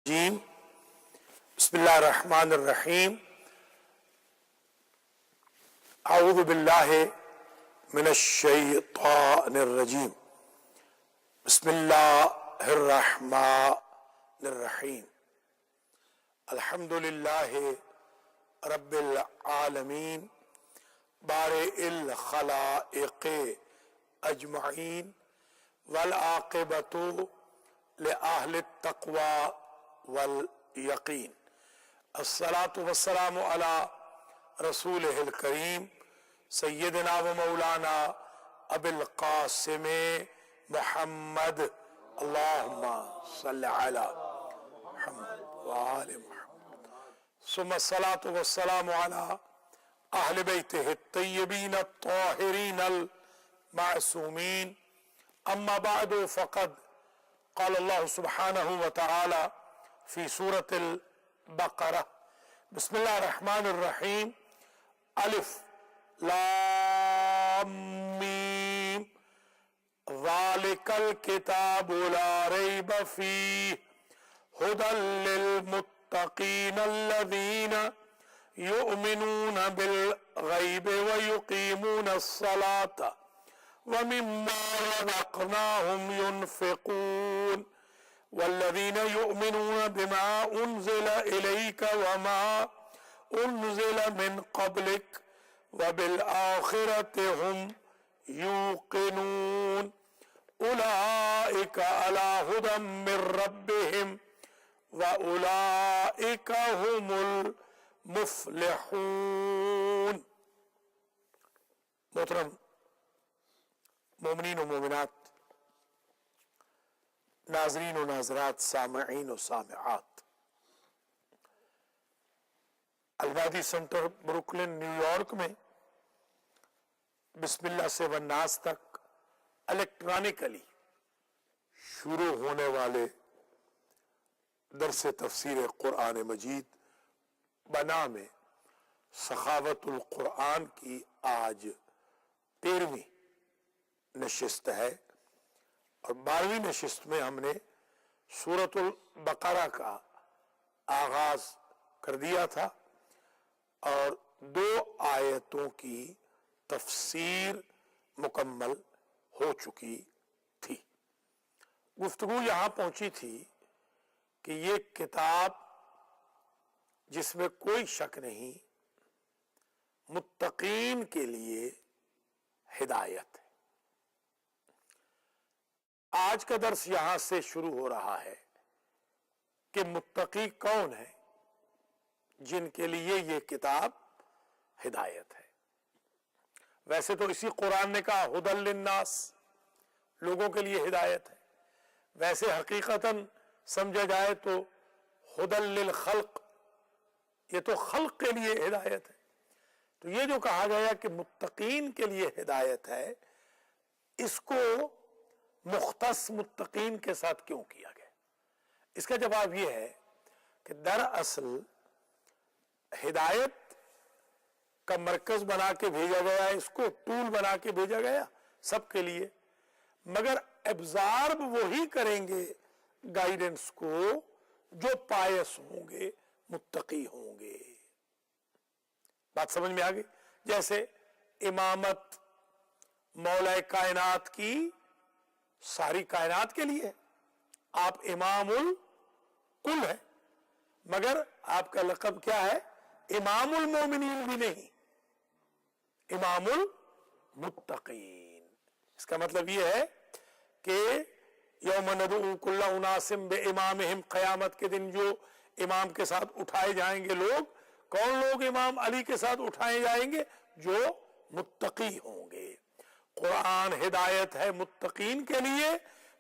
بسم اللہ الرحمن الرحیم اعوذ باللہ من الشیطان الرجیم بسم اللہ الرحمن الرحیم الحمد للہ رب العالمین بارئ الخلائق اجمعین والعاقبۃ لأہل التقوی والیقین الصلاة والسلام علی رسولہ الکریم سیدنا و مولانا ابی القاسم محمد اللہم صلی علی محمد وآل محمد ثم الصلاة والسلام علی اہل بیتہ الطیبین الطاہرین المعصومین اما بعد فقد قال اللہ سبحانہ وتعالی فی سورة البقرہ بسم اللہ الرحمن الرحیم الف لام میم ذالک الکتاب لا ریب فیہ ھدی للمتقین الذین یؤمنون بالغیب ویقیمون الصلاة ومما رزقناهم ينفقون والذين يؤمنون بما أنزل إليك وما أنزل من قبلك وبالآخرة هم يوقنون أولئك على هدى من ربهم وأولئك هم المفلحون. محترم مومنین و مومنات، ناظرین و ناظرات، سامعین و سامعات، المہدی سینٹر بروکلن نیو یارک میں بسم اللہ سے والناس تک الیکٹرانکلی شروع ہونے والے درس تفسیر قرآن مجید بنام سخاوت القرآن کی آج 13ویں نشست ہے، اور 12ویں نشست میں ہم نے سورۃ البقرہ کا آغاز کر دیا تھا اور 2 آیتوں کی تفسیر مکمل ہو چکی تھی. گفتگو یہاں پہنچی تھی کہ یہ کتاب جس میں کوئی شک نہیں متقین کے لیے ہدایت ہے. آج کا درس یہاں سے شروع ہو رہا ہے کہ متقی کون ہے جن کے لیے یہ کتاب ہدایت ہے. ویسے تو اسی قرآن نے کہا ھدی للناس، لوگوں کے لیے ہدایت ہے. ویسے حقیقتاً سمجھا جائے تو ھدی للخلق، یہ تو خلق کے لیے ہدایت ہے. تو یہ جو کہا گیا کہ متقین کے لیے ہدایت ہے، اس کو مختص متقین کے ساتھ کیوں کیا گیا؟ اس کا جواب یہ ہے کہ دراصل ہدایت کا مرکز بنا کے بھیجا گیا، اس کو ٹول بنا کے بھیجا گیا سب کے لیے، مگر ابزارب وہی کریں گے گائیڈنس کو جو پائس ہوں گے، متقی ہوں گے. بات سمجھ میں آگئی؟ جیسے امامت مولا کائنات کی ساری کائنات کے لیے، آپ امام الکل ہے، مگر آپ کا لقب کیا ہے؟ امام المومنین بھی نہیں، امام المتقین. اس کا مطلب یہ ہے کہ یوم ندعو کل اناس بامامہم، قیامت کے دن جو امام کے ساتھ اٹھائے جائیں گے لوگ، کون لوگ امام علی کے ساتھ اٹھائے جائیں گے؟ جو متقی ہوں گے. قرآن ہدایت ہے متقین کے لیے،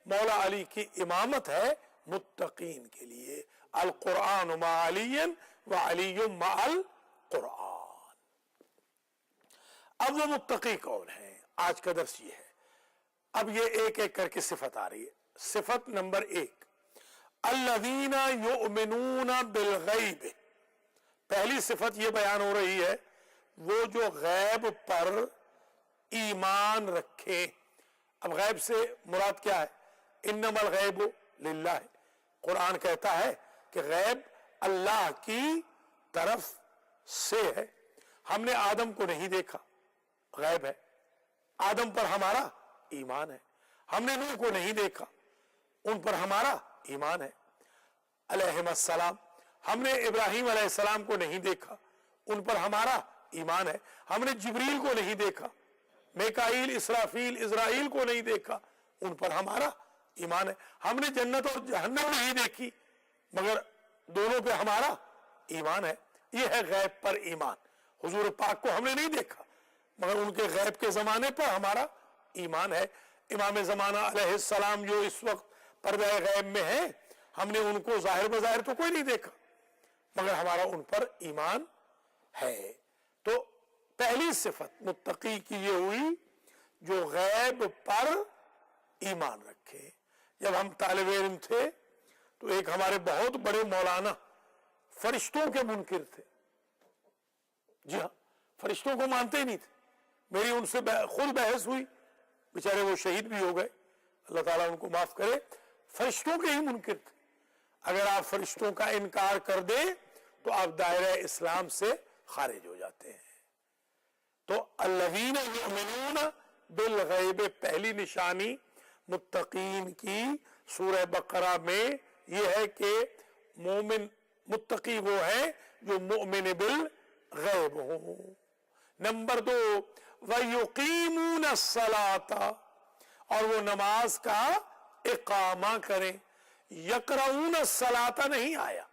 مولا علی کی امامت ہے متقین کے لیے. القرآن مع علی وعلی مع القرآن. اب وہ متقی کون ہے؟ آج کا درس یہ ہے. اب یہ ایک ایک کر کے صفت آ رہی ہے. صفت نمبر 1، الذین یؤمنون بالغیب. پہلی صفت یہ بیان ہو رہی ہے وہ جو غیب پر ایمان رکھے. اب غیب سے مراد کیا ہے؟ انما الغیب للہ. قرآن کہتا ہے کہ غیب اللہ کی طرف سے ہے. ہم نے آدم کو نہیں دیکھا، غیب ہے. آدم پر ہمارا ایمان ہے. ہم نے نوح کو نہیں دیکھا، ان پر ہمارا ایمان ہے علیہم السلام. ہم نے ابراہیم علیہ السلام کو نہیں دیکھا، ان پر ہمارا ایمان ہے. ہم نے جبریل کو نہیں دیکھا، میکائیل، اسرافیل، اسرائیل کو نہیں دیکھا، ان پر ہمارا ایمان ہے. ہم نے جنت اور جہنم نہیں دیکھی، مگر دونوں پہ ہمارا ایمان ہے. یہ ہے غیب پر ایمان. حضور پاک کو ہم نے نہیں دیکھا، مگر ان کے غیب کے زمانے پر ہمارا ایمان ہے. امام زمانہ علیہ السلام جو اس وقت پردہ غیب میں ہیں، ہم نے ان کو ظاہر بظاہر تو کوئی نہیں دیکھا، مگر ہمارا ان پر ایمان ہے. تو پہلی صفت متقی کی یہ ہوئی جو غیب پر ایمان رکھے. جب ہم طالب علم تھے تو ایک ہمارے بہت بڑے مولانا فرشتوں کے منکر تھے. جی ہاں، فرشتوں کو مانتے ہی نہیں تھے. میری ان سے خود بحث ہوئی، بیچارے وہ شہید بھی ہو گئے، اللہ تعالیٰ ان کو معاف کرے. فرشتوں کے ہی منکر تھے. اگر آپ فرشتوں کا انکار کر دیں تو آپ دائرہ اسلام سے خارج ہو جاتے ہیں. تو الذین یؤمنون بالغیب پہلی نشانی متقین کی سورہ بقرہ میں یہ ہے کہ مومن متقی وہ ہے جو مؤمن بالغیب ہوں. نمبر 2 وَيُقِيمُونَ الصَّلَاةَ اور وہ نماز کا اقامہ کریں. یقرؤون الصلاۃ نہیں آیا،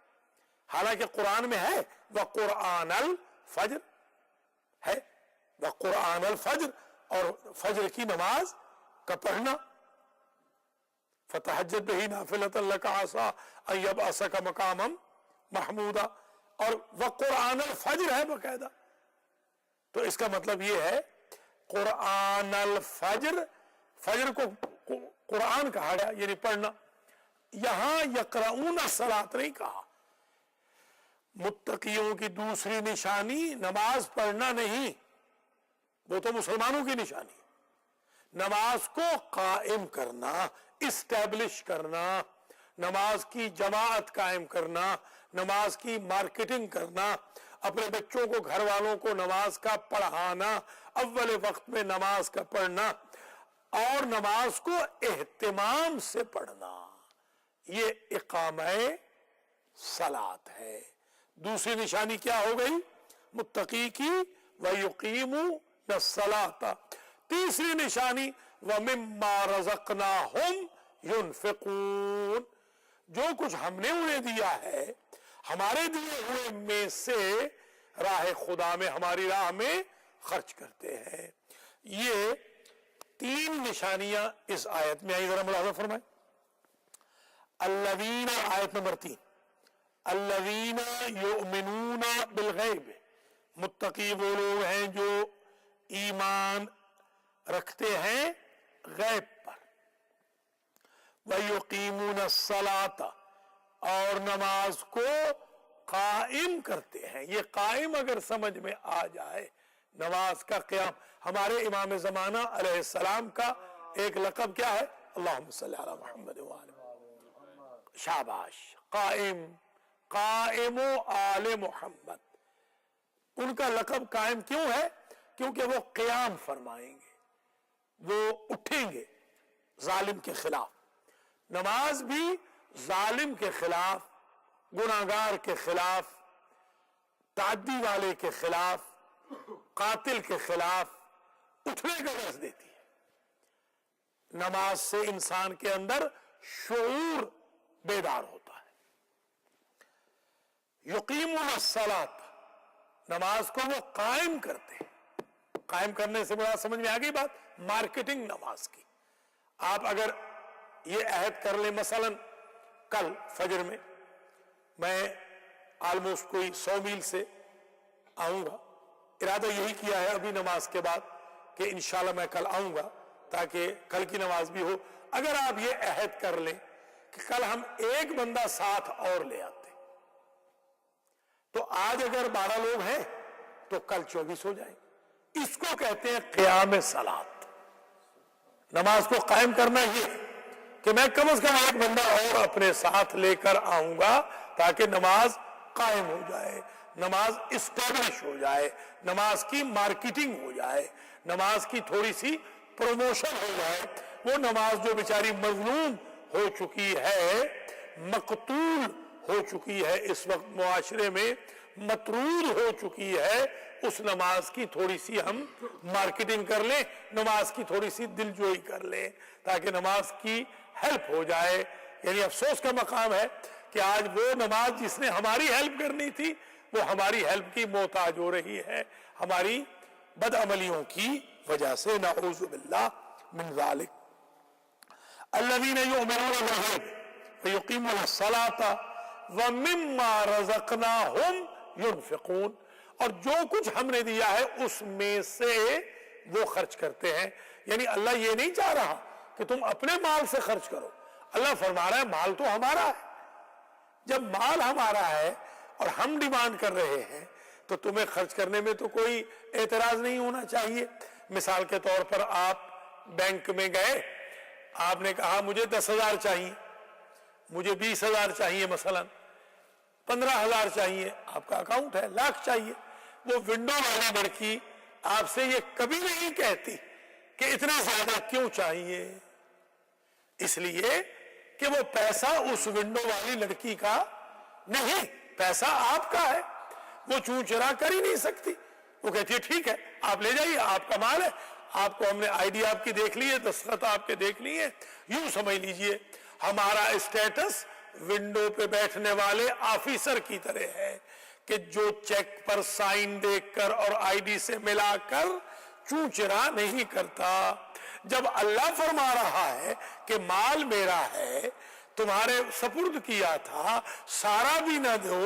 حالانکہ قرآن میں ہے وقرآن الفجر ہے، وقرآن الفجر اور فجر کی نماز کا پڑھنا. فتہجد بہ نافلۃ لک عسیٰ ان یبعثک مقاما محمودا، اور وقرآن الفجر ہے باقاعدہ. تو اس کا مطلب یہ ہے قرآن الفجر، فجر کو قرآن کہا گیا یعنی پڑھنا. یہاں یقرؤون الصلاۃ نہیں کہا. متقیوں کی دوسری نشانی نماز پڑھنا نہیں، وہ تو مسلمانوں کی نشانی ہے. نماز کو قائم کرنا، اسٹیبلش کرنا، نماز کی جماعت قائم کرنا، نماز کی مارکیٹنگ کرنا، اپنے بچوں کو، گھر والوں کو نماز کا پڑھانا، اول وقت میں نماز کا پڑھنا اور نماز کو اہتمام سے پڑھنا، یہ اقامہ صلاۃ ہے. دوسری نشانی کیا ہو گئی متقی کی؟ وَيُقِيمُونَ الصَّلَاةَ. تیسری نشانی وَمِمَّا رَزَقْنَاهُمْ يُنْفِقُونَ. جو کچھ ہم نے انہیں دیا ہے، ہمارے دیے ہوئے میں سے راہ خدا میں، ہماری راہ میں خرچ کرتے ہیں. یہ 3 نشانیاں اس آیت میں آئی. ذرا ملاحظہ فرمائیں. الذین، آیت نمبر 3، الذین یؤمنون بالغیب، متقی وہ لوگ ہیں جو ایمان رکھتے ہیں غیب پر. وَيُقِيمُونَ الصَّلَاةَ اور نماز کو قائم کرتے ہیں. یہ قائم اگر سمجھ میں آ جائے، نماز کا قیام. ہمارے امام زمانہ علیہ السلام کا ایک لقب کیا ہے؟ اللہم صلی علی محمد وآل محمد. شاباش. قائم، قائم و آل محمد. ان کا لقب قائم کیوں ہے؟ کیونکہ وہ قیام فرمائیں گے، وہ اٹھیں گے ظالم کے خلاف. نماز بھی ظالم کے خلاف، گناہگار کے خلاف، تعدی والے کے خلاف، قاتل کے خلاف اٹھنے کا درس دیتی ہے. نماز سے انسان کے اندر شعور بیدار ہوتا ہے. یقیمون الصلاۃ، نماز کو وہ قائم کرتے ہیں. قائم کرنے سے بڑا سمجھ میں آ گئی بات، مارکیٹنگ نماز کی. آپ اگر یہ عہد کر لیں، مثلا کل فجر میں آلموسٹ کوئی 100 میل سے آؤں گا، ارادہ یہی کیا ہے ابھی نماز کے بعد کہ انشاءاللہ میں کل آؤں گا تاکہ کل کی نماز بھی ہو. اگر آپ یہ عہد کر لیں کہ کل ہم ایک بندہ ساتھ اور لے آتے، تو آج اگر 12 لوگ ہیں تو کل 24 ہو جائیں. اس کو کہتے ہیں قیام صلاۃ. نماز کو قائم کرنا یہ کہ میں کم از کم ایک بندہ اور اپنے ساتھ لے کر آؤں گا تاکہ نماز قائم ہو جائے، نماز اسٹیبلش ہو جائے، نماز کی مارکیٹنگ ہو جائے، نماز کی تھوڑی سی پروموشن ہو جائے۔ وہ نماز جو بیچاری مظلوم ہو چکی ہے، مقتول ہو چکی ہے، اس وقت معاشرے میں مطرود ہو چکی ہے، اس نماز کی تھوڑی سی ہم مارکیٹنگ کر لیں، نماز کی تھوڑی سی دلجوئی کر لیں تاکہ نماز کی ہیلپ ہو جائے۔ یعنی افسوس کا مقام ہے کہ آج وہ نماز جس نے ہماری ہیلپ کرنی تھی وہ ہماری ہیلپ کی محتاج ہو رہی ہے، ہماری بدعملیوں کی وجہ سے، نعوذ باللہ من ذالک۔ الذین یؤمنون بالغیب ویقیمون الصلاۃ ومما رزقناہم ينفقون، اور جو کچھ ہم نے دیا ہے اس میں سے وہ خرچ کرتے ہیں۔ یعنی اللہ یہ نہیں چاہ رہا کہ تم اپنے مال سے خرچ کرو، اللہ فرما رہا ہے مال تو ہمارا ہے۔ جب مال ہمارا ہے اور ہم ڈیمانڈ کر رہے ہیں تو تمہیں خرچ کرنے میں تو کوئی اعتراض نہیں ہونا چاہیے۔ مثال کے طور پر آپ بینک میں گئے، آپ نے کہا مجھے 10,000 چاہیے، مجھے 20,000 چاہیے، مثلا 15,000 چاہیے، آپ کا اکاؤنٹ ہے، لاکھ چاہیے۔ وہ ونڈو والی لڑکی آپ سے یہ کبھی نہیں کہتی کہ اتنے زیادہ کیوں چاہیے، اس لیے کہ وہ پیسہ اس ونڈو والی لڑکی کا نہیں، پیسہ آپ کا ہے، وہ چون چرا کر ہی نہیں سکتی۔ وہ کہتی ہے ٹھیک ہے آپ لے جائیے، آپ کا مال ہے، آپ کو ہم نے آئی ڈی آپ کی دیکھ لی ہے، دستخط آپ کے دیکھ لی ہے۔ یوں سمجھ لیجئے ہمارا اسٹیٹس ونڈو پہ بیٹھنے والے آفیسر کی طرح ہے کہ جو چیک پر سائن دیکھ کر اور آئی ڈی سے ملا کر چون چرا نہیں کرتا۔ جب اللہ فرما رہا ہے کہ مال میرا ہے، تمہارے سپرد کیا تھا، سارا بھی نہ دو،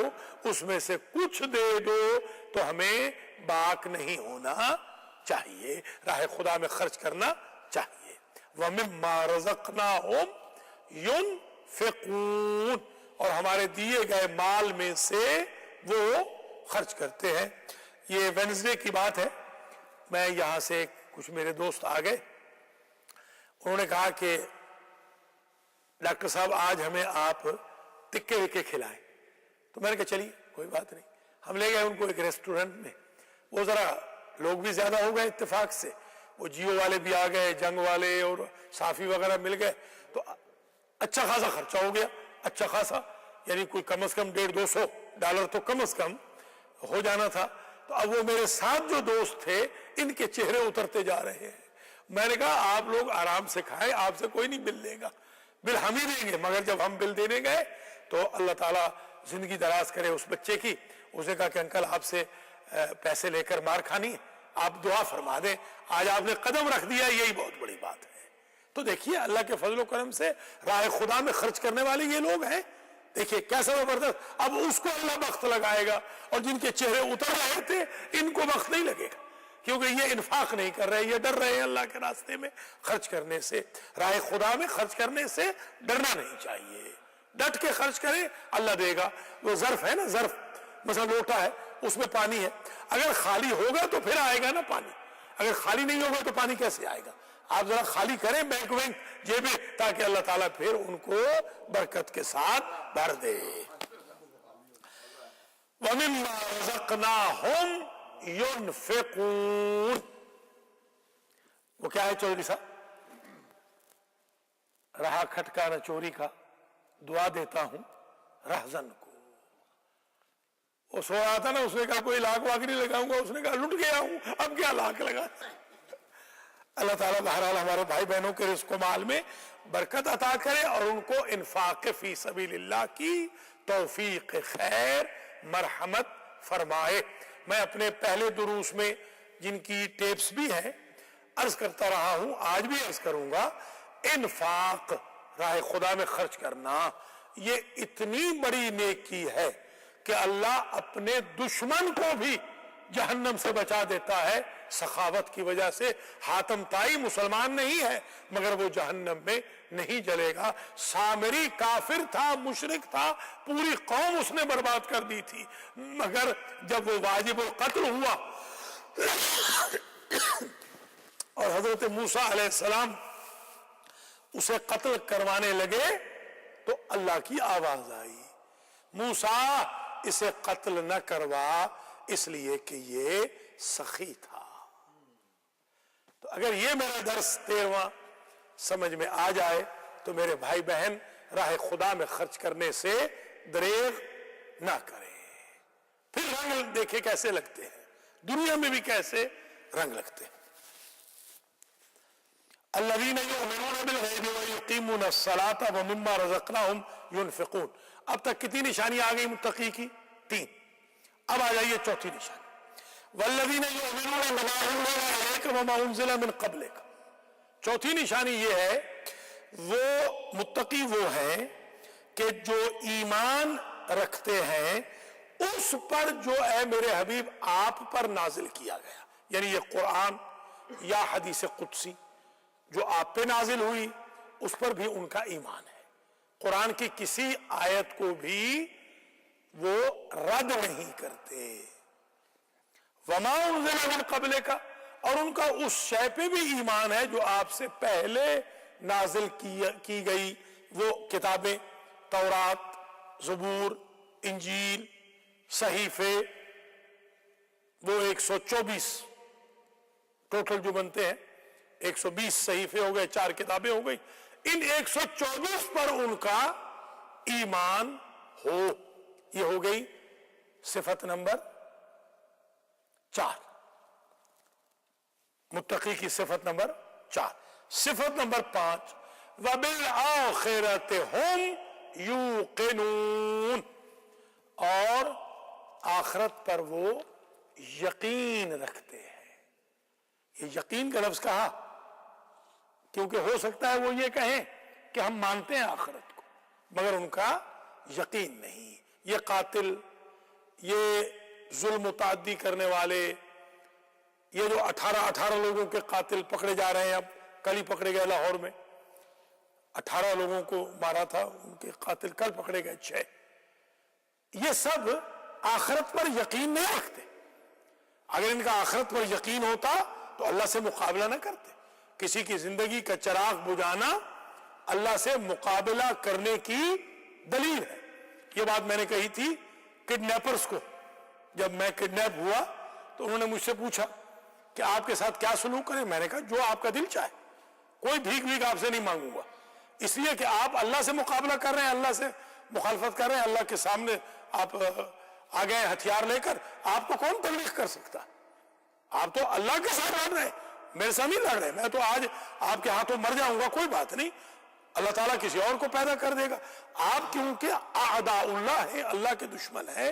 اس میں سے کچھ دے دو، تو ہمیں باک نہیں ہونا چاہیے، راہ خدا میں خرچ کرنا چاہیے۔ وَمِمَّا رَزَقْنَاهُمْ يُنْفِقُونَ، اور ہمارے دیے گئے مال میں سے وہ خرچ کرتے ہیں۔ یہ وینزڈے کی بات ہے، میں یہاں سے کچھ میرے دوست آ گئے، انہوں نے کہا کہ ڈاکٹر صاحب آج ہمیں آپ تکے وکے کھلائیں، تو میں نے کہا چلیے کوئی بات نہیں۔ ہم لے گئے ان کو ایک ریسٹورنٹ میں، وہ ذرا لوگ بھی زیادہ ہو گئے اتفاق سے، وہ جیو والے بھی آ گئے، جنگ والے اور صافی وغیرہ مل گئے، تو اچھا خاصا خرچہ ہو گیا، اچھا خاصا، یعنی کوئی کم از کم $150 تو کم از کم ہو جانا تھا۔ تو اب وہ میرے ساتھ جو دوست تھے ان کے چہرے اترتے جا رہے ہیں۔ میں نے کہا آپ لوگ آرام سے کھائیں، آپ سے کوئی نہیں بل دے گا، بل ہم ہی دیں گے۔ مگر جب ہم بل دینے گئے تو اللہ تعالیٰ زندگی دراز کرے اس بچے کی، اس نے کہا کہ انکل آپ سے پیسے لے کر مار کھانی ہے، آپ دعا فرما دیں، آج آپ نے قدم رکھ دیا، یہی بہت بڑی بات ہے۔ تو دیکھیے اللہ کے فضل و کرم سے راہ خدا میں خرچ کرنے والے یہ لوگ ہیں، دیکھیے کیسا زبردست۔ اب اس کو اللہ وقت لگائے گا، اور جن کے چہرے اتر رہے تھے ان کو وقت نہیں لگے گا، کیونکہ یہ انفاق نہیں کر رہے، یہ ڈر رہے ہیں اللہ کے راستے میں خرچ کرنے سے۔ راہ خدا میں خرچ کرنے سے ڈرنا نہیں چاہیے، ڈٹ کے خرچ کریں، اللہ دے گا۔ وہ ظرف ہے نا، ظرف مثلا لوٹا ہے، اس میں پانی ہے، اگر خالی ہوگا تو پھر آئے گا نا پانی، اگر خالی نہیں ہوگا تو پانی کیسے آئے گا؟ آپ ذرا خالی کریں بینک جیبیں، تاکہ اللہ تعالیٰ پھر ان کو برکت کے ساتھ بھر دے۔ وَمِمَّا رَزَقْنَاهُمْ يُنْفِقُونَ، وہ کیا ہے چودھری صاحب؟ رہا کھٹکا نہ چوری کا، دعا دیتا ہوں رہزن کو۔ وہ سو رہا تھا نا، اس نے کہا کوئی لاکھ واک نہیں لگاؤں گا، اس نے کہا لٹ گیا ہوں، اب کیا لاکھ لگا۔ اللہ تعالیٰ بہرحال ہمارے بھائی بہنوں کے رزق و مال میں برکت عطا کرے، اور ان کو انفاق فی سبیل اللہ کی توفیق خیر مرحمت فرمائے۔ میں اپنے پہلے دروس میں جن کی ٹیپس بھی ہیں عرض کرتا رہا ہوں، آج بھی عرض کروں گا، انفاق راہ خدا میں خرچ کرنا یہ اتنی بڑی نیکی ہے کہ اللہ اپنے دشمن کو بھی جہنم سے بچا دیتا ہے سخاوت کی وجہ سے۔ حاتم طائی مسلمان نہیں ہے مگر وہ جہنم میں نہیں جلے گا۔ سامری کافر تھا، مشرک تھا، پوری قوم اس نے برباد کر دی تھی، مگر جب وہ واجب القتل ہوا اور حضرت موسیٰ علیہ السلام اسے قتل کروانے لگے تو اللہ کی آواز آئی، موسا اسے قتل نہ کروا اس لیے کہ یہ سخی تھا۔ تو اگر یہ میرا درس 13واں سمجھ میں آ جائے تو میرے بھائی بہن راہ خدا میں خرچ کرنے سے دریغ نہ کریں۔ پھر رنگ دیکھے کیسے لگتے ہیں، دنیا میں بھی کیسے رنگ لگتے ہیں۔ الذین یؤمنون بالغیب ویقیمون الصلاۃ ومما رزقناہم ينفقون۔ اب تک کتنی نشانی آ گئی متقی کی؟ 3۔ اب آ جائیے چوتھی نشانی، والذین یؤمنون بما انزل الیک وما انزل من قبلک۔ چوتھی نشانی یہ ہے وہ متقی وہ ہیں کہ جو ایمان رکھتے ہیں اس پر جو اے میرے حبیب آپ پر نازل کیا گیا، یعنی یہ قرآن یا حدیث قدسی جو آپ پہ نازل ہوئی اس پر بھی ان کا ایمان ہے۔ قرآن کی کسی آیت کو بھی وہ رد نہیں کرتے۔ وما انزل من قبل کا، اور ان کا اس شے پہ بھی ایمان ہے جو آپ سے پہلے نازل کی گئی وہ کتابیں، تورات، زبور، انجیل، صحیفے، وہ 124 ٹوٹل جو بنتے ہیں، 120 صحیفے ہو گئے، 4 کتابیں ہو گئی، ان 124 پر ان کا ایمان ہو۔ یہ ہو گئی صفت نمبر 4، متقی کی صفت نمبر 4۔ صفت نمبر 5، وَبِالْآخِرَةِ هُمْ يُوقِنُونَ، اور آخرت پر وہ یقین رکھتے ہیں۔ یہ یقین کا لفظ کہا کیونکہ ہو سکتا ہے وہ یہ کہیں کہ ہم مانتے ہیں آخرت کو مگر ان کا یقین نہیں۔ یہ قاتل، یہ ظلم و تعدی کرنے والے، یہ جو 18 لوگوں کے قاتل پکڑے جا رہے ہیں، اب کل ہی پکڑے گئے لاہور میں، 18 لوگوں کو مارا تھا، ان کے قاتل کل پکڑے گئے 6۔ یہ سب آخرت پر یقین نہیں رکھتے۔ اگر ان کا آخرت پر یقین ہوتا تو اللہ سے مقابلہ نہ کرتے۔ کسی کی زندگی کا چراغ بجھانا اللہ سے مقابلہ کرنے کی دلیل ہے۔ یہ بات میں نے کہی تھی کڈنیپرز کو، جب میں کڈنیپ ہوا تو انہوں نے مجھ سے پوچھا کہ آپ کے ساتھ کیا سلوک کریں؟ میں نے کہا جو آپ کا دل چاہے، کوئی بھیک آپ سے نہیں مانگوں گا، اس لیے کہ آپ اللہ سے مقابلہ کر رہے ہیں، اللہ سے مخالفت کر رہے ہیں، اللہ کے سامنے آپ آ گئے ہتھیار لے کر، آپ کو کون تبلیغ کر سکتا؟ آپ تو اللہ کے ساتھ لڑ رہے ہیں، میرے ساتھ نہیں لڑ رہے۔ میں تو آج آپ کے ہاتھوں مر جاؤں گا، کوئی بات نہیں، اللہ تعالیٰ کسی اور کو پیدا کر دے گا۔ آپ کیونکہ اعداء اللہ ہے، اللہ کے دشمن ہے،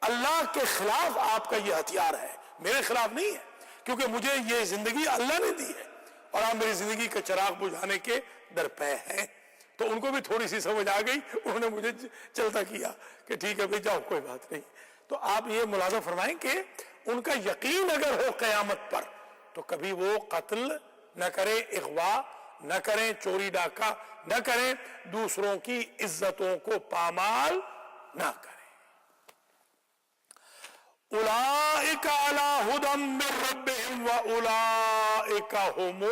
اللہ کے خلاف آپ کا یہ ہتھیار ہے، میرے خلاف نہیں ہے، کیونکہ مجھے یہ زندگی اللہ نے دی ہے اور آپ میری زندگی کا چراغ بجھانے کے درپے ہیں۔ تو ان کو بھی تھوڑی سی سمجھ آ گئی، انہوں نے مجھے چلتا کیا کہ ٹھیک ہے بھائی جاؤ، کوئی بات نہیں۔ تو آپ یہ ملاحظہ فرمائیں کہ ان کا یقین اگر ہو قیامت پر تو کبھی وہ قتل نہ کریں، اغوا نہ کریں، چوری ڈاکہ نہ کریں، دوسروں کی عزتوں کو پامال نہ کریں۔ اولئک علی ھدی من ربہم واولئک ھم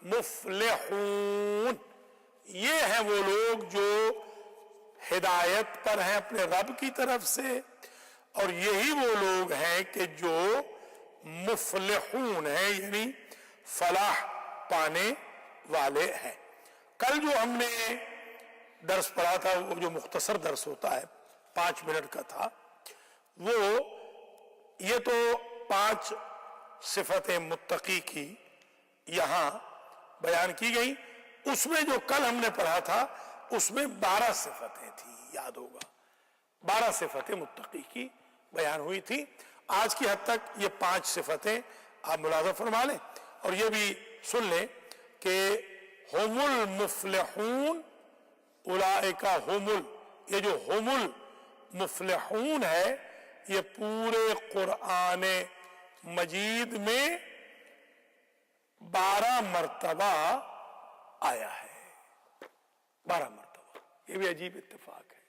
المفلحون۔ یہ ہیں وہ لوگ جو ہدایت پر ہیں اپنے رب کی طرف سے، اور یہی وہ لوگ ہیں کہ جو مفلحون ہیں، یعنی فلاح پانے والے ہیں۔ کل جو ہم نے درس پڑھا تھا، وہ جو مختصر درس ہوتا ہے 5 منٹ کا تھا، وہ یہ تو 5 صفتیں متقی کی یہاں بیان کی گئی۔ اس میں جو کل ہم نے پڑھا تھا اس میں 12 صفتیں تھیں، یاد ہوگا 12 صفتیں متقی کی بیان ہوئی تھی۔ آج کی حد تک یہ 5 صفتیں آپ ملاحظہ فرما لیں اور یہ بھی سن لیں کہ ہم المفلحون اولئک یہ جو ہم المفلحون ہے یہ پورے قرآن مجید میں 12 مرتبہ آیا ہے، 12 مرتبہ۔ یہ بھی عجیب اتفاق ہے،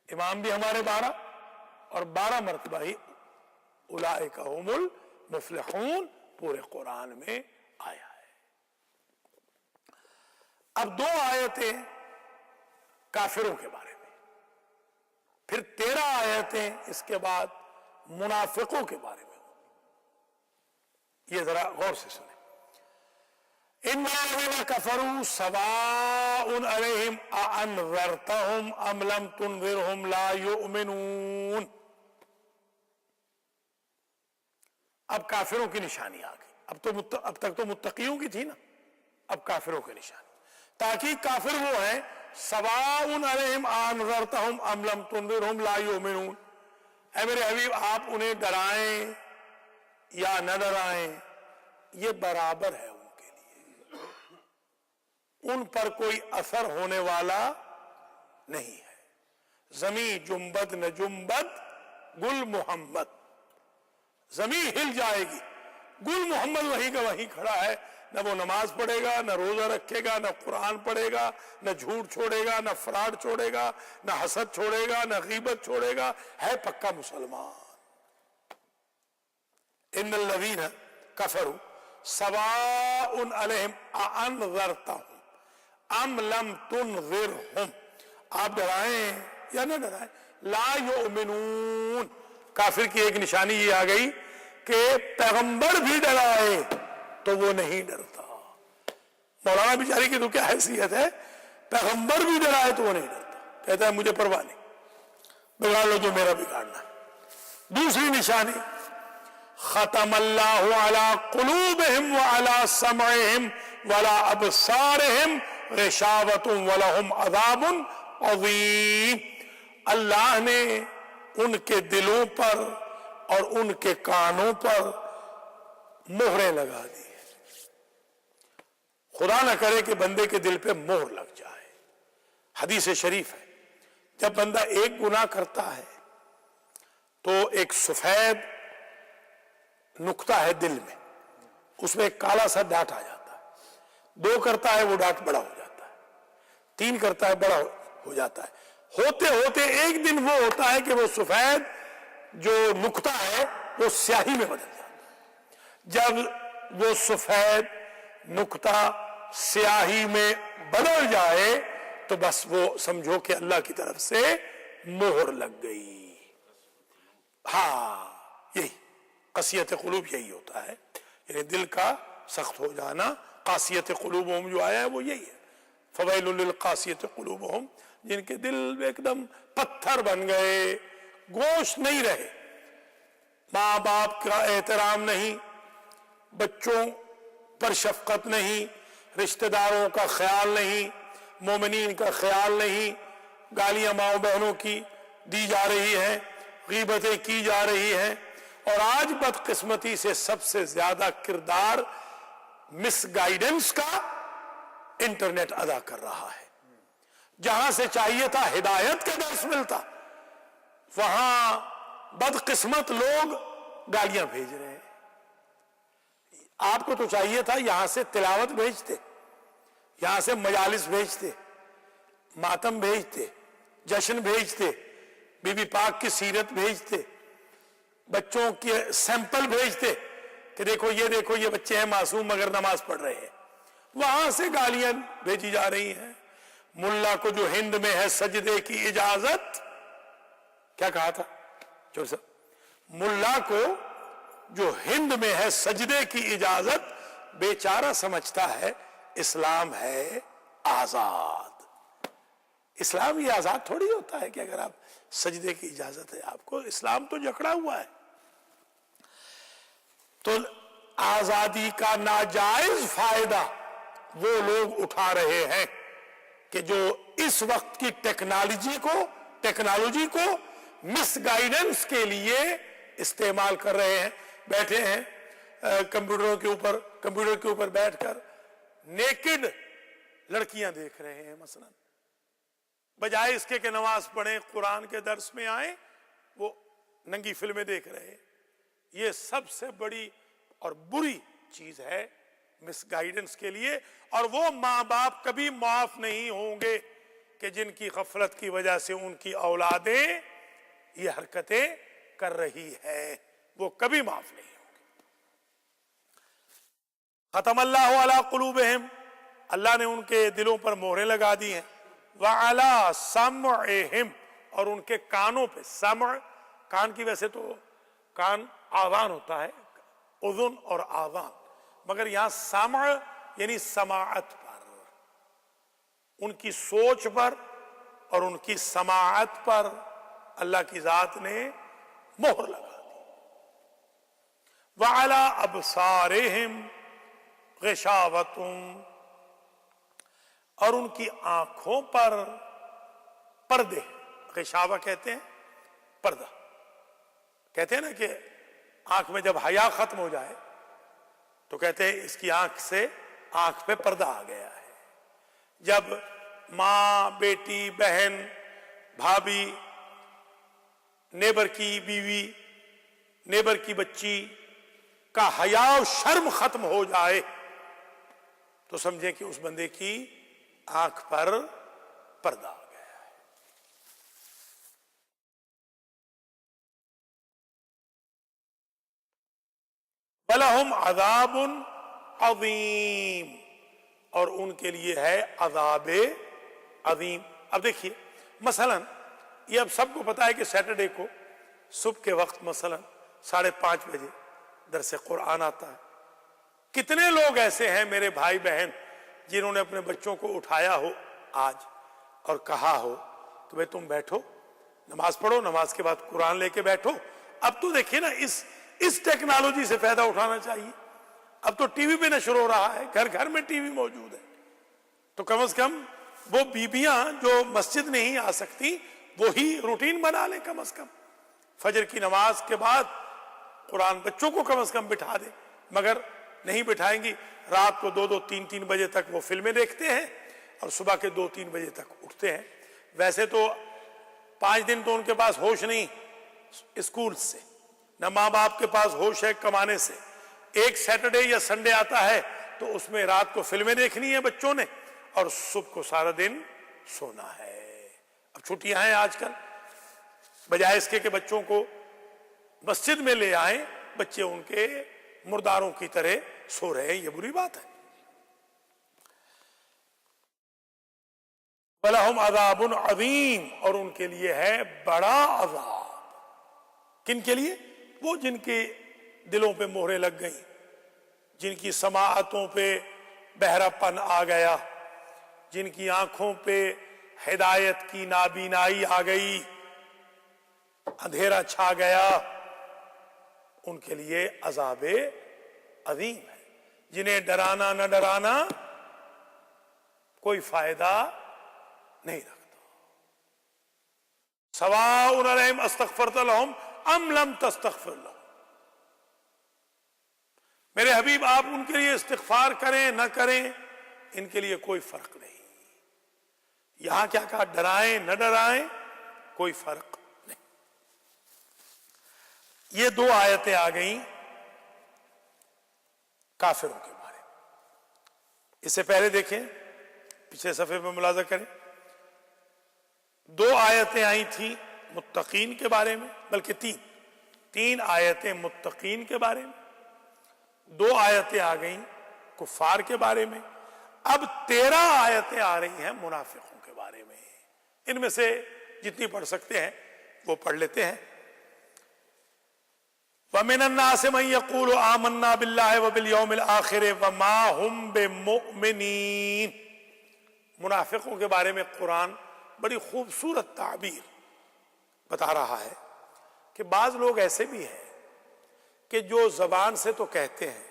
امام بھی ہمارے 12 اور 12 مرتبہ ہی اولئک ہم المفلحون پورے قرآن میں آیا ہے۔ اب 2 آیتیں کافروں کے بارے میں، پھر 13 آیتیں اس کے بعد منافقوں کے بارے میں. یہ ذرا غور سے سنیں. ان الذین کفروا سواء علیہم اانذرتہم ام لم تنذرہم لا یؤمنون. اب کافروں کی نشانی آ گئی. اب تک تو متقیوں کی تھی نا، اب کافروں کی نشانی. تاکہ کافر وہ ہیں سواء علیہم اانذرتہم ام لم تنذرہم لا یؤمنون. اے میرے حبیب آپ انہیں ڈرائیں یا نہ ڈرائیں یہ برابر ہے ان کے لیے، ان پر کوئی اثر ہونے والا نہیں ہے. زمین جنبد نہ جنبد گل محمد، زمین ہل جائے گی، گل محمد وہیں کا وہیں کھڑا ہے. نہ وہ نماز پڑھے گا، نہ روزہ رکھے گا، نہ قرآن پڑھے گا، نہ جھوٹ چھوڑے گا، نہ فراڈ چھوڑے گا، نہ حسد چھوڑے گا، نہ غیبت چھوڑے گا، ہے پکا مسلمان. ان الذین کفروا سواء علیہم اانذرتہم ام لم تنذرہم. آپ ڈرائیں یا نہ ڈرائیں لا یؤمنون. کافر کی ایک نشانی یہ آ گئی کہ پیغمبر بھی ڈرائے تو وہ نہیں ڈرتا. مولانا بیچاری کی تو کیا حیثیت ہے، پیغمبر بھی ڈرائے تو وہ نہیں ڈرتا، کہتا ہے مجھے پرواہ نہیں، بگاڑ لو جو میرا بگاڑنا ہے. دوسری نشانی ختم اللہ علی قلوبہم وعلی سمعہم وعلی ابصارہم غشاوۃ ولہم عذاب عظیم. اللہ نے ان کے دلوں پر اور ان کے کانوں پر مہریں لگا دی. خدا نہ کرے کہ بندے کے دل پہ مہر لگ جائے. حدیث شریف ہے جب بندہ ایک گناہ کرتا ہے تو ایک سفید نقطہ ہے دل میں، اس میں ایک کالا سا ڈاٹ آ جاتا ہے. 2 کرتا ہے وہ ڈاٹ بڑا ہو جاتا ہے، 3 کرتا ہے بڑا ہو جاتا ہے. ہوتے ہوتے ایک دن وہ ہوتا ہے کہ وہ سفید جو نقطہ ہے وہ سیاہی میں بدل جاتا ہے. جب وہ سفید نقطہ سیاہی میں بدل جائے تو بس وہ سمجھو کہ اللہ کی طرف سے مہر لگ گئی. ہاں یہی قسیت قلوب یہی ہوتا ہے، یعنی دل کا سخت ہو جانا. قاسیت قلوبہم جو آیا ہے وہ یہی ہے، فویل للقاسیت قلوبہم، جن کے دل ایک دم پتھر بن گئے، گوشت نہیں رہے، ماں باپ کا احترام نہیں، بچوں پر شفقت نہیں، رشتہ داروں کا خیال نہیں، مومنین کا خیال نہیں، گالیاں ماؤں بہنوں کی دی جا رہی ہیں، غیبتیں کی جا رہی ہیں. اور آج بدقسمتی سے سب سے زیادہ کردار مس گائیڈنس کا انٹرنیٹ ادا کر رہا ہے. جہاں سے چاہیے تھا ہدایت کا درس ملتا، وہاں بدقسمت لوگ گالیاں بھیج رہے ہیں. آپ کو تو چاہیے تھا یہاں سے تلاوت بھیجتے، یہاں سے مجالس بھیجتے، ماتم بھیجتے، جشن بھیجتے، بی بی پاک کی سیرت بھیجتے، بچوں کے سیمپل بھیجتے کہ دیکھو یہ بچے ہیں معصوم مگر نماز پڑھ رہے ہیں. وہاں سے گالیاں بھیجی جا رہی ہیں. ملا کو جو ہند میں ہے سجدے کی اجازت، کیا کہا تھا چور صاحب؟ ملا کو جو ہند میں ہے سجدے کی اجازت، بیچارہ سمجھتا ہے اسلام ہے آزاد. اسلام یہ آزاد تھوڑی ہوتا ہے کہ اگر آپ سجدے کی اجازت ہے آپ کو، اسلام تو جکڑا ہوا ہے. تو آزادی کا ناجائز فائدہ وہ لوگ اٹھا رہے ہیں کہ جو اس وقت کی ٹیکنالوجی کو مس گائیڈنس کے لیے استعمال کر رہے ہیں. بیٹھے ہیں کمپیوٹر کے اوپر بیٹھ کر نیکڈ لڑکیاں دیکھ رہے ہیں مثلا، بجائے اس کے کہ نماز پڑھیں، قرآن کے درس میں آئیں، وہ ننگی فلمیں دیکھ رہے ہیں. یہ سب سے بڑی اور بری چیز ہے مس گائیڈنس کے لیے. اور وہ ماں باپ کبھی معاف نہیں ہوں گے کہ جن کی غفلت کی وجہ سے ان کی اولادیں یہ حرکتیں کر رہی ہیں، وہ کبھی معاف نہیں ہوں گے. ختم اللہ علی قلوبہم، اللہ نے ان کے دلوں پر مہریں لگا دی ہیں. وعلی سمعہم، اور ان کے کانوں پہ، سمع کان کی، ویسے تو کان آذان ہوتا ہے، اذن اور آذان، مگر یہاں سمع یعنی سماعت پر، ان کی سوچ پر اور ان کی سماعت پر اللہ کی ذات نے مہر لگا دی۔ وَعَلَىٰ أَبْصَارِهِمْ غِشَاوَةٌ، اور ان کی آنکھوں پر پردے، غشاوہ کہتے ہیں پردہ، کہتے ہیں نا کہ آنکھ میں جب حیا ختم ہو جائے تو کہتے ہیں اس کی آنکھ سے آنکھ پہ پردہ آ گیا ہے۔ جب ماں، بیٹی، بہن، بھابھی، نیبر کی بیوی، نیبر کی بچی کا حیا و شرم ختم ہو جائے تو سمجھیں کہ اس بندے کی آنکھ پر پردہ آ گیا ہے۔ وَلَهُمْ عَذَابٌ عَظِيمٌ، اور ان کے لیے ہے عذاب عظیم۔ اب دیکھیے مثلا یہ اب سب کو پتا ہے کہ سیٹرڈے کو صبح کے وقت مثلا 5:30 بجے درس قرآن آتا ہے۔ کتنے لوگ ایسے ہیں میرے بھائی بہن جنہوں نے اپنے بچوں کو اٹھایا ہو آج اور کہا ہو کہ بھئی تم بیٹھو، نماز پڑھو، نماز کے بعد قرآن لے کے بیٹھو۔ اب تو دیکھیے نا اس ٹیکنالوجی سے فائدہ اٹھانا چاہیے۔ اب تو ٹی وی پہ نشر ہو رہا ہے، گھر گھر میں ٹی وی موجود ہے، تو کم از کم وہ بیبیاں جو مسجد نہیں آ سکتی وہی روٹین بنا لیں، کم از کم فجر کی نماز کے بعد قرآن بچوں کو کم از کم بٹھا دیں۔ مگر نہیں بٹھائیں گی، رات کو 2-3 بجے تک وہ فلمیں دیکھتے ہیں اور صبح کے 2-3 بجے تک اٹھتے ہیں۔ ویسے تو 5 دن تو ان کے پاس ہوش نہیں اسکول سے، نہ ماں باپ کے پاس ہوش ہے کمانے سے۔ ایک سیٹرڈے یا سنڈے آتا ہے تو اس میں رات کو فلمیں دیکھنی ہے بچوں نے اور صبح کو سارا دن سونا ہے۔ اب چھٹیاں ہیں آج کل، بجائے اس کے کہ بچوں کو مسجد میں لے آئیں، بچے ان کے مرداروں کی طرح سو رہے ہیں، یہ بری بات ہے۔ وَلَهُمْ عَذَابٌ عَظِيمٌ، اور ان کے لیے ہے بڑا عذاب۔ کن کے لیے؟ وہ جن کے دلوں پہ مہریں لگ گئیں، جن کی سماعتوں پہ بہرا پن آ گیا، جن کی آنکھوں پہ ہدایت کی نابینائی آ گئی، اندھیرا چھا گیا، ان کے لیے عذاب عظیم ہے۔ جنہیں ڈرانا نہ ڈرانا کوئی فائدہ نہیں رکھتا۔ سواء علیہم استغفرت لہم ام لم تستغفر لہم، میرے حبیب آپ ان کے لیے استغفار کریں نہ کریں، ان کے لیے کوئی فرق نہیں۔ یہاں کیا کہا؟ ڈرائیں نہ ڈرائیں کوئی فرق نہیں۔ یہ 2 آیتیں آ گئیں کافروں کے بارے میں۔ اس سے پہلے دیکھیں، پچھلے صفحے میں ملاحظہ کریں، 2 آیتیں آئی تھیں متقین کے بارے میں، بلکہ 3 آیتیں متقین کے بارے میں، 2 آیتیں آ گئیں کفار کے بارے میں، اب 13 آیتیں آ رہی ہیں منافقوں کے بارے میں۔ ان میں سے جتنی پڑھ سکتے ہیں وہ پڑھ لیتے ہیں۔ وَمِنَ النَّاسِ مَن يَقُولُ آمَنَّا بِاللَّهِ وَبِالْيَوْمِ الْآخِرِ وَمَا هُمْ بِمُؤْمِنِينَ۔ منافقوں کے بارے میں قرآن بڑی خوبصورت تعبیر بتا رہا ہے کہ بعض لوگ ایسے بھی ہیں کہ جو زبان سے تو کہتے ہیں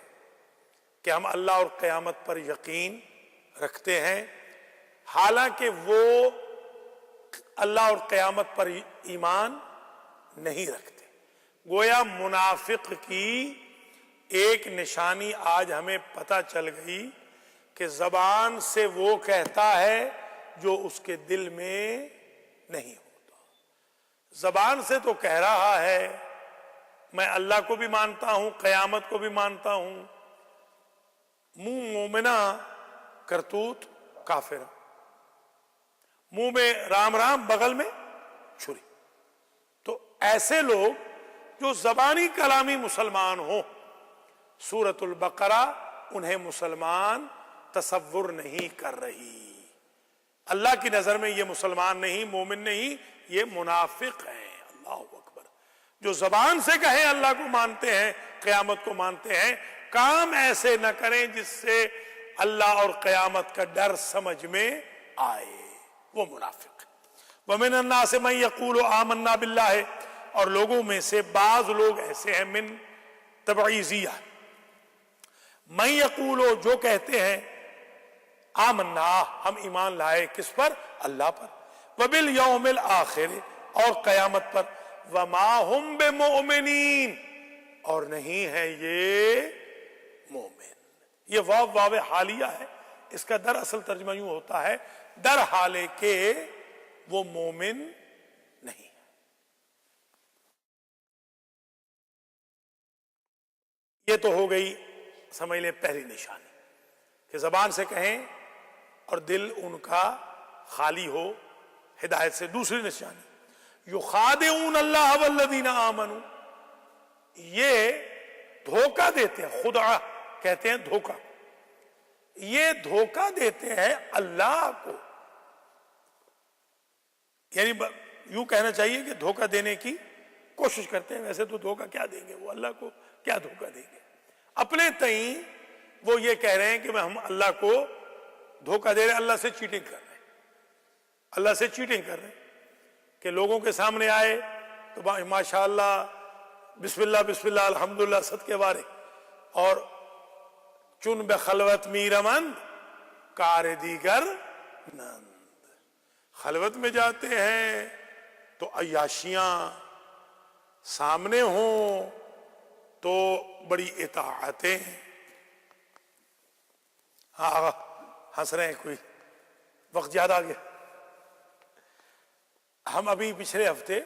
کہ ہم اللہ اور قیامت پر یقین رکھتے ہیں، حالانکہ وہ اللہ اور قیامت پر ایمان نہیں رکھتے۔ گویا منافق کی ایک نشانی آج ہمیں پتہ چل گئی کہ زبان سے وہ کہتا ہے جو اس کے دل میں نہیں ہوتا۔ زبان سے تو کہہ رہا ہے میں اللہ کو بھی مانتا ہوں، قیامت کو بھی مانتا ہوں، منہ مومنہ کرتوت کافر، منہ میں رام رام بغل میں چھری۔ تو ایسے لوگ جو زبانی کلامی مسلمان ہوں، سورۃ البقرہ انہیں مسلمان تصور نہیں کر رہی، اللہ کی نظر میں یہ مسلمان نہیں، مومن نہیں، یہ منافق ہیں۔ اللہ اکبر۔ جو زبان سے کہیں اللہ کو مانتے ہیں، قیامت کو مانتے ہیں، کام ایسے نہ کریں جس سے اللہ اور قیامت کا ڈر سمجھ میں آئے، وہ منافق۔ وَمِنَ النَّاسِ مَن يَقُولُ آمَنَّا بِاللَّهِ، اور لوگوں میں سے بعض لوگ ایسے ہیں، من تبعیضیہ، من یقولو، جو کہتے ہیں آمنا، ہم ایمان لائے، کس پر؟ اللہ پر، وبالیوم الآخر، اور قیامت پر، وما ہم بمؤمنین، اور نہیں ہے یہ مومن۔ یہ واو حالیہ ہے، اس کا دراصل ترجمہ یوں ہوتا ہے، در حالے کہ وہ مومن نہیں ہے۔ یہ تو ہو گئی سمجھ لیں پہلی نشانی، کہ زبان سے کہیں اور دل ان کا خالی ہو ہدایت سے۔ دوسری نشانی، یخادعون اللہ والذین آمنوا، یہ دھوکہ دیتے ہیں، خدعہ کہتے ہیں دھوکہ، یہ دھوکہ دیتے ہیں اللہ کو، یعنی یوں کہنا چاہیے کہ دھوکہ دینے کی کوشش کرتے ہیں، ویسے تو دھوکہ کیا دیں گے، وہ اللہ کو کیا دھوکہ دیں گے، اپنے تئیں وہ یہ کہہ رہے ہیں کہ ہم اللہ کو دھوکہ دے رہے ہیں، اللہ سے چیٹنگ کر رہے ہیں، اللہ سے چیٹنگ کر رہے ہیں، کہ لوگوں کے سامنے آئے تو ماشاءاللہ بسم اللہ الحمدللہ صدقے بارے، اور چن بخلوت میرمند کار دیگر نند، خلوت میں جاتے ہیں تو عیاشیاں سامنے ہوں تو بڑی اطاعتیں۔ ہاں ہنس رہے ہیں، کوئی وقت یاد آ گیا۔ ہم ابھی پچھلے ہفتے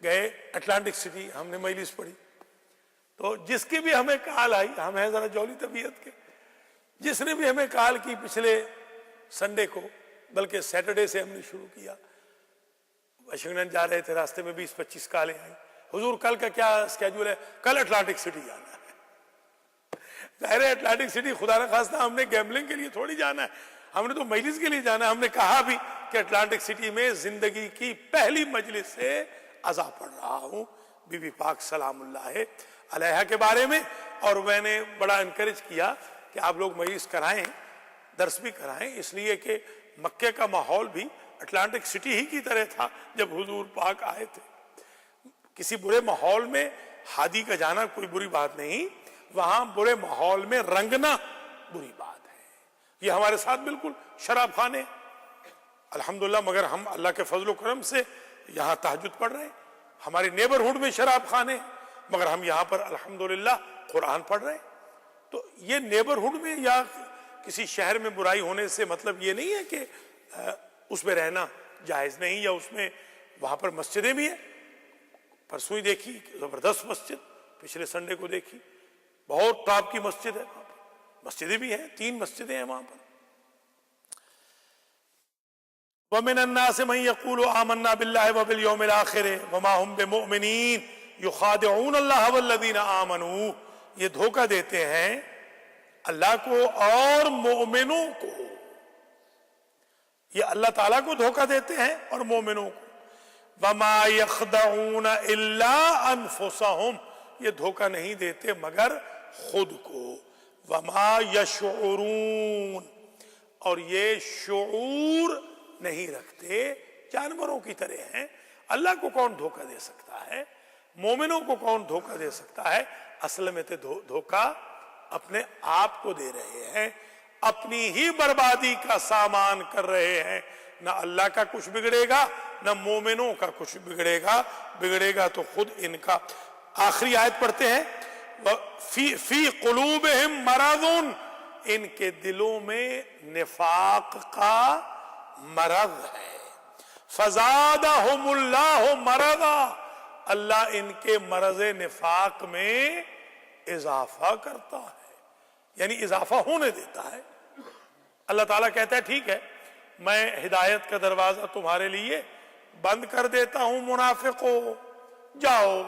گئے اٹلانٹک سٹی، ہم نے مجلس پڑھی، تو جس کی بھی ہمیں کال آئی، ہم ہیں ذرا جولی طبیعت کے، جس نے بھی ہمیں کال کی پچھلے سنڈے کو، بلکہ سیٹرڈے سے ہم نے شروع کیا، واشنگٹن جا رہے تھے، راستے میں 20-25 کالیں آئیں، حضور کل کا کیا اسکیڈول ہے؟ کل اٹلانٹک سٹی جانا ہے۔ ظاہر ہے اٹلانٹک سٹی خدا نہ خواستہ ہم نے گیمبلنگ کے لیے تھوڑی جانا ہے، ہم نے تو مجلس کے لیے جانا ہے۔ ہم نے کہا بھی کہ اٹلانٹک سٹی میں زندگی کی پہلی مجلس سے عزا پڑھ رہا ہوں بی بی پاک سلام اللہ علیہا کے بارے میں، اور میں نے بڑا انکریج کیا کہ آپ لوگ مجلس کرائیں، درس بھی کرائیں، اس لیے کہ مکے کا ماحول بھی اٹلانٹک سٹی ہی کی طرح تھا جب حضور پاک آئے تھے۔ کسی برے ماحول میں حاجی کا جانا کوئی بری بات نہیں، وہاں برے ماحول میں رنگنا بری بات ہے۔ یہ ہمارے ساتھ بالکل شراب خانے الحمدللہ، مگر ہم اللہ کے فضل و کرم سے یہاں تہجد پڑھ رہے ہیں، ہمارے نیبرہڈ میں شراب خانے مگر ہم یہاں پر الحمدللہ قرآن پڑھ رہے ہیں۔ تو یہ نیبرہڈ میں یا کسی شہر میں برائی ہونے سے مطلب یہ نہیں ہے کہ اس میں رہنا جائز نہیں، یا اس میں وہاں پر مسجدیں بھی ہیں، پرسوں ہی دیکھی زبردست مسجد، پچھلے سنڈے کو دیکھی، بہت ٹاپ کی مسجد ہے، وہاں پر مسجدیں بھی ہیں، 3 مسجدیں ہیں وہاں پر۔ وَمِنَ النَّاسِ مَن يَقُولُ آمَنَّا بِاللَّهِ وَبِالْيَوْمِ الْآخِرِ وَمَا هُمْ بِمُؤْمِنِينَ يُخَادِعُونَ اللَّهَ وَالَّذِينَ آمَنُوا، یہ دھوکہ دیتے ہیں اللہ کو اور مومنوں کو، یہ اللہ تعالیٰ کو دھوکہ دیتے ہیں اور مومنوں کو۔ وَمَا يَخْدَعُونَ إِلَّا أَنفُسَهُمْ، یہ دھوکہ نہیں دیتے مگر خود کو۔ وَمَا يَشْعُرُونَ، اور یہ شعور نہیں رکھتے، جانوروں کی طرح ہیں۔ اللہ کو کون دھوکہ دے سکتا ہے؟ مومنوں کو کون دھوکہ دے سکتا ہے؟ اصل میں تو دھوکہ اپنے آپ کو دے رہے ہیں، اپنی ہی بربادی کا سامان کر رہے ہیں۔ نہ اللہ کا کچھ بگڑے گا، نہ مومنوں کا کچھ بگڑے گا تو خود ان کا۔ آخری آیت پڑھتے ہیں، فی قلوبہم مرض، ان کے دلوں میں نفاق کا مرض ہے۔ فزادہم اللہ مرضا، اللہ ان کے مرض نفاق میں اضافہ کرتا ہے، یعنی اضافہ ہونے دیتا ہے۔ اللہ تعالیٰ کہتا ہے ٹھیک ہے، میں ہدایت کا دروازہ تمہارے لیے بند کر دیتا ہوں، منافقو جاؤ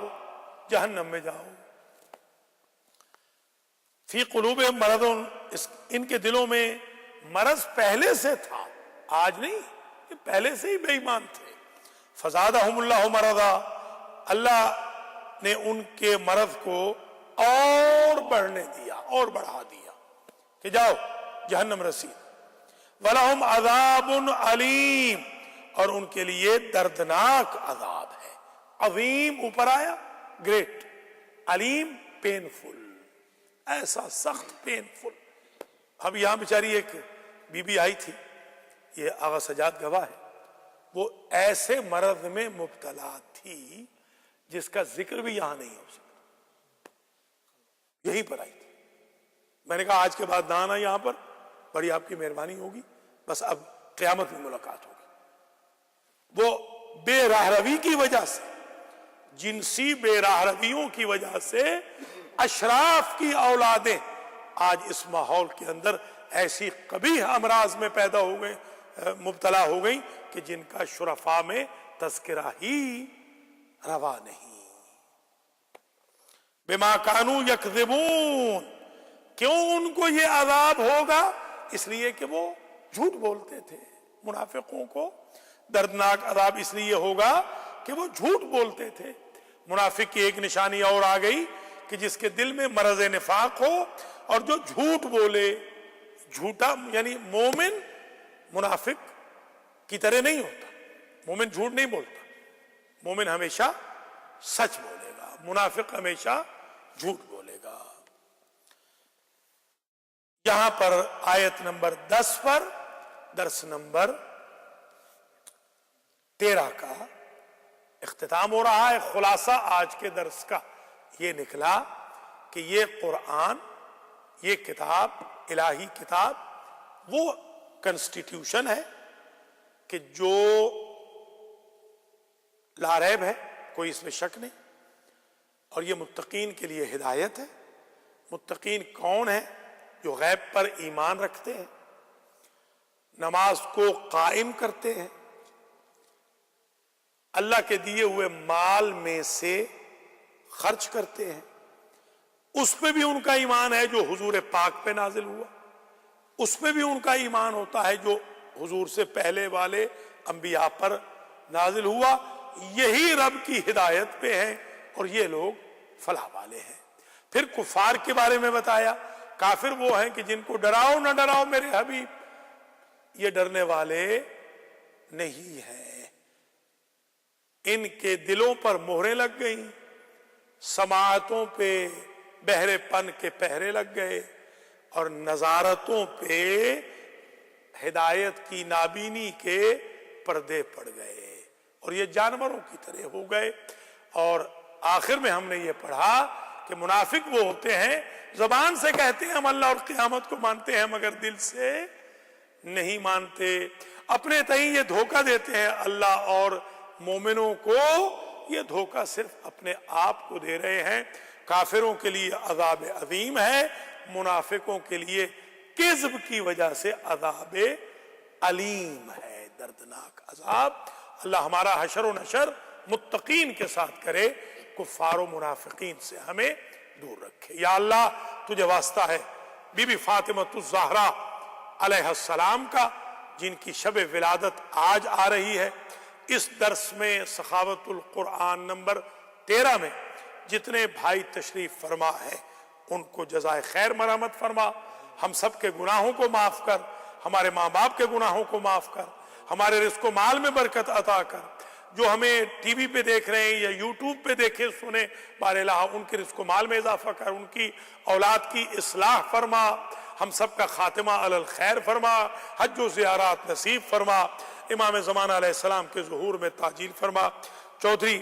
جہنم میں جاؤ۔ فی قلوبہم مرض، ان کے دلوں میں مرض پہلے سے تھا، آج نہیں۔ کہ پہلے سے ہی بے ایمان تھے. فزادہم اللہ مرضا, اللہ نے ان کے مرض کو اور بڑھنے دیا, اور بڑھا دیا کہ جاؤ جہنم رسید. وَلَهُمْ عَذَابٌ عَلِيمٌ, اور ان کے لیے دردناک عذاب ہے. عظیم اوپر آیا, گریٹ. علیم پینفل, ایسا سخت پینفل. اب یہاں بیچاری ایک بی بی آئی تھی, یہ آغا سجاد گواہ ہے, وہ ایسے مرض میں مبتلا تھی جس کا ذکر بھی یہاں نہیں ہو سکتا. یہی پر آئی تھی. میں نے کہا آج کے بعد نہ آنا یہاں پر, بڑی آپ کی مہربانی ہوگی, بس اب قیامت میں ملاقات ہوگی. وہ بے راہ روی کی وجہ سے, جنسی بے راہ رویوں کی وجہ سے اشراف کی اولادیں آج اس ماحول کے اندر ایسی قبیح امراض میں پیدا ہو گئے, مبتلا ہو گئیں کہ جن کا شرفاء میں تذکرہ ہی روا نہیں. بما کانوا یکذبون, کیوں ان کو یہ عذاب ہوگا؟ اس لیے کہ وہ جھوٹ بولتے تھے. منافقوں کو دردناک عذاب اس لیے ہوگا کہ وہ جھوٹ بولتے تھے. منافق کی ایک نشانی اور آ گئی کہ جس کے دل میں مرض نفاق ہو اور جو جھوٹ بولے. جھوٹا یعنی مومن منافق کی طرح نہیں ہوتا. مومن جھوٹ نہیں بولتا, مومن ہمیشہ سچ بولے گا, منافق ہمیشہ جھوٹ بولے گا. یہاں پر آیت نمبر 10 پر درس نمبر 13 کا اختتام ہو رہا ہے. خلاصہ آج کے درس کا یہ نکلا کہ یہ قرآن, یہ کتاب, الہی کتاب, وہ کنسٹیٹیوشن ہے کہ جو لا ریب ہے, کوئی اس میں شک نہیں, اور یہ متقین کے لیے ہدایت ہے. متقین کون ہیں؟ جو غیب پر ایمان رکھتے ہیں, نماز کو قائم کرتے ہیں, اللہ کے دیے ہوئے مال میں سے خرچ کرتے ہیں. اس پہ بھی ان کا ایمان ہے جو حضور پاک پہ نازل ہوا, اس پہ بھی ان کا ایمان ہوتا ہے جو حضور سے پہلے والے انبیاء پر نازل ہوا. یہی رب کی ہدایت پہ ہیں اور یہ لوگ فلاح والے ہیں. پھر کفار کے بارے میں بتایا, کافر وہ ہیں کہ جن کو ڈراؤ نہ ڈراؤ میرے حبیب, یہ ڈرنے والے نہیں ہیں. ان کے دلوں پر مہریں لگ گئیں, سماعتوں پہ بہرے پن کے پہرے لگ گئے, اور نظارتوں پہ ہدایت کی نابینی کے پردے پڑ گئے, اور یہ جانوروں کی طرح ہو گئے. اور آخر میں ہم نے یہ پڑھا کہ منافق وہ ہوتے ہیں زبان سے کہتے ہیں ہم اللہ اور قیامت کو مانتے ہیں مگر دل سے نہیں مانتے. اپنے تئیں یہ دھوکہ دیتے ہیں اللہ اور مومنوں کو, یہ دھوکہ صرف اپنے آپ کو دے رہے ہیں. کافروں کے لیے عذاب عظیم ہے, منافقوں کے لیے کذب کی وجہ سے عذاب علیم ہے, دردناک عذاب. اللہ ہمارا حشر و نشر متقین کے ساتھ کرے, کفار و منافقین سے ہمیں دور رکھے. یا اللہ تجھے واسطہ ہے بی بی فاطمۃ الزہرا علیہ السلام کا, جن کی شب ولادت آج آ رہی ہے. اس درس میں سخاوت القرآن نمبر 13 میں جتنے بھائی تشریف فرما ہے ان کو جزائے خیر مرحمت فرما. ہم سب کے گناہوں کو معاف کر, ہمارے ماں باپ کے گناہوں کو معاف کر, ہمارے رزق و مال میں برکت عطا کر. جو ہمیں ٹی وی پہ دیکھ رہے ہیں یا یوٹیوب پہ دیکھے سنے, بار الہ ان کے رزق و مال میں اضافہ کر, ان کی اولاد کی اصلاح فرما, ہم سب کا خاتمہ علی الخیر فرما, حج و زیارات نصیب فرما, امام زمانہ علیہ السلام کے ظہور میں تعجیل فرما. چودھری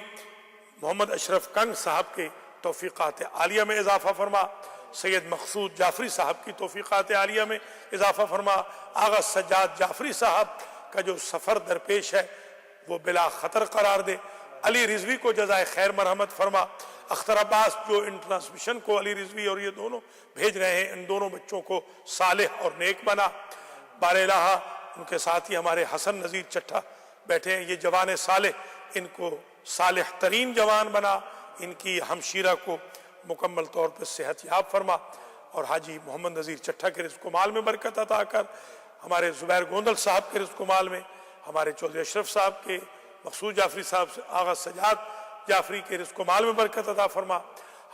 محمد اشرف کنگ صاحب کے توفیقات عالیہ میں اضافہ فرما, سید مقصود جعفری صاحب کی توفیقات عالیہ میں اضافہ فرما, آغا سجاد جعفری صاحب کا جو سفر درپیش ہے وہ بلا خطر قرار دے, علی رضوی کو جزائے خیر مرحمت فرما, اختر عباس جو ان ٹرانسمیشن کو علی رضوی اور یہ دونوں بھیج رہے ہیں, ان دونوں بچوں کو صالح اور نیک بنا. بار الہ ان کے ساتھی ہمارے حسن نذیر چٹھا بیٹھے ہیں, یہ جوان صالح, ان کو صالح ترین جوان بنا, ان کی ہمشیرہ کو مکمل طور پر صحت یاب فرما, اور حاجی محمد نذیر چٹھا کے رزق و مال میں برکت عطا کر, ہمارے زبیر گوندل صاحب کے رزق و مال میں ہمارے چودھری اشرف صاحب کے، مقصود جعفری صاحب سے، آغا سجاد جعفری کے رزق و مال میں برکت عطا فرما،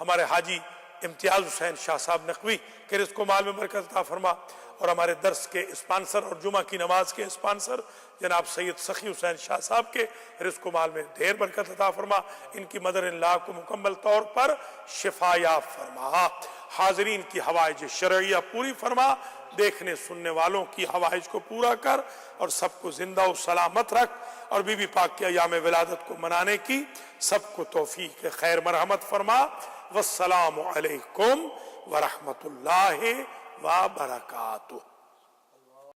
ہمارے حاجی امتیاز حسین شاہ صاحب نقوی کے رزق و مال میں برکت عطا فرما، اور ہمارے درس کے اسپانسر اور جمعہ کی نماز کے اسپانسر جناب سید سخی حسین شاہ صاحب کے رزق و مال میں ڈھیر برکت عطا فرما، ان کی مدر اللہ کو مکمل طور پر شفا یاب فرما، حاضرین کی حوائج شرعیہ پوری فرما، دیکھنے سننے والوں کی حوائج کو پورا کر، اور سب کو زندہ و سلامت رکھ، اور بی بی پاک کے ایام ولادت کو منانے کی سب کو توفیق خیر مرحمت فرما۔ والسلام علیکم ورحمۃ اللہ وبرکاتہ۔